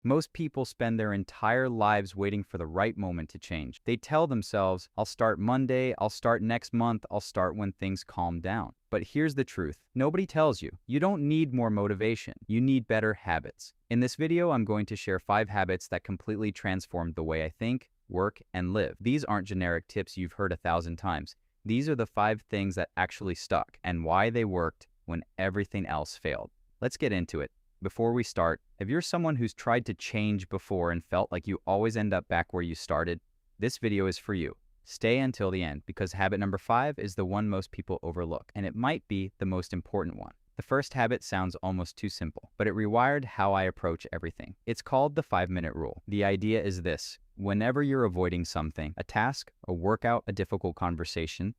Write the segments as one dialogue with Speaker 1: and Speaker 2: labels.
Speaker 1: Most people spend their entire lives waiting for the right moment to change. They tell themselves, I'll start Monday, I'll start next month, I'll start when things calm down. But here's the truth. Nobody tells you. You don't need more motivation. You need better habits. In this video, I'm going to share 5 habits that completely transformed the way I think, work, and live. These aren't generic tips you've heard 1,000 times. These are the 5 things that actually stuck and why they worked when everything else failed. Let's get into it. Before we start, if you're someone who's tried to change before and felt like you always end up back where you started, this video is for you. Stay until the end because habit number 5 is the one most people overlook, and it might be the most important one. The first habit sounds almost too simple, but it rewired how I approach everything. It's called the 5-minute rule. The idea is this: whenever you're avoiding something, a task, a workout, a difficult conversation,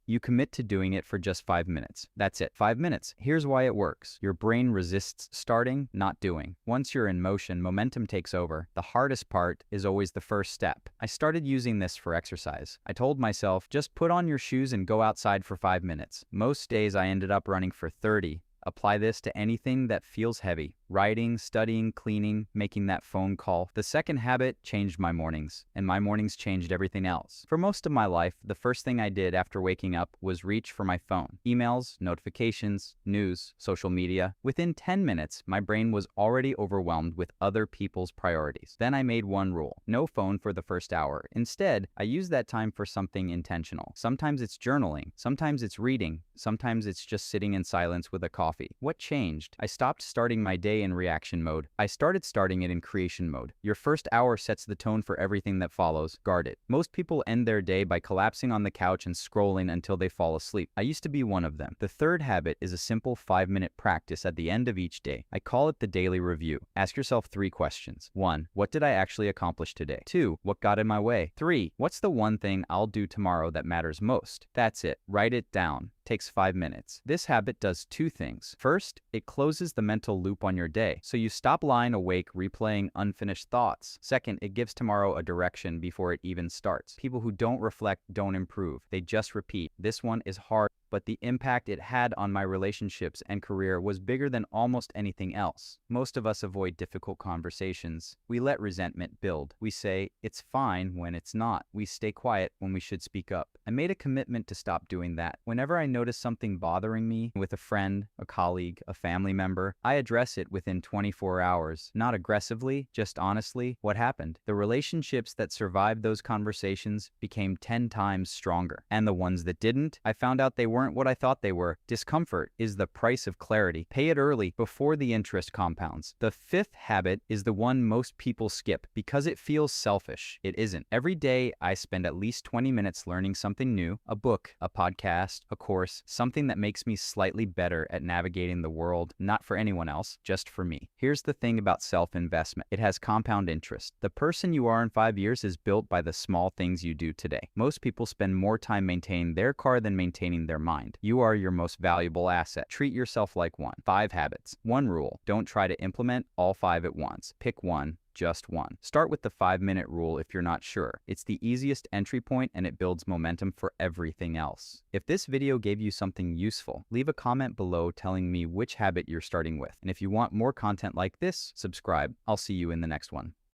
Speaker 1: you commit to doing it for just 5 minutes. That's it, 5 minutes. Here's why it works. Your brain resists starting, not doing. Once you're in motion, momentum takes over. The hardest part is always the first step. I started using this for exercise. I told myself, just put on your shoes and go outside for 5 minutes. Most days I ended up running for 30. Apply this to anything that feels heavy. Writing, studying, cleaning, making that phone call. The second habit changed my mornings, and my mornings changed everything else. For most of my life, the first thing I did after waking up was reach for my phone. Emails, notifications, news, social media. Within 10 minutes, my brain was already overwhelmed with other people's priorities. Then I made one rule: no phone for the first hour. Instead, I used that time for something intentional. Sometimes it's journaling, sometimes it's reading, sometimes it's just sitting in silence with a coffee. What changed? I stopped starting my day in reaction mode. I started starting it in creation mode. Your first hour sets the tone for everything that follows. Guard it. Most people end their day by collapsing on the couch and scrolling until they fall asleep. I used to be one of them. The third habit is a simple 5-minute practice at the end of each day. I call it the daily review. Ask yourself 3 questions. 1. What did I actually accomplish today? 2. What got in my way? 3. What's the one thing I'll do tomorrow that matters most? That's it. Write it down. Takes 5 minutes. This habit does 2 things. First, it closes the mental loop on your day, so you stop lying awake replaying unfinished thoughts. Second, it gives tomorrow a direction before it even starts. People who don't reflect don't improve. They just repeat. This one is hard, but the impact it had on my relationships and career was bigger than almost anything else. Most of us avoid difficult conversations. We let resentment build. We say, it's fine when it's not. We stay quiet when we should speak up. I made a commitment to stop doing that. Whenever I notice something bothering me with a friend, a colleague, a family member, I address it within 24 hours. Not aggressively, just honestly. What happened? The relationships that survived those conversations became 10 times stronger. And the ones that didn't, I found out they weren't what I thought they were. Discomfort is the price of clarity. Pay it early before the interest compounds. The 5th habit is the one most people skip because it feels selfish. It isn't. Every day I spend at least 20 minutes learning something new, a book, a podcast, a course, something that makes me slightly better at navigating the world, not for anyone else, just for me. Here's the thing about self-investment. It has compound interest. The person you are in 5 years is built by the small things you do today. Most people spend more time maintaining their car than maintaining their mind. You are your most valuable asset. Treat yourself like one. 5 habits. 1 rule. Don't try to implement all 5 at once. Pick one. Just one. Start with the 5-minute rule if you're not sure. It's the easiest entry point and it builds momentum for everything else. If this video gave you something useful, leave a comment below telling me which habit you're starting with. And if you want more content like this, subscribe. I'll see you in the next one.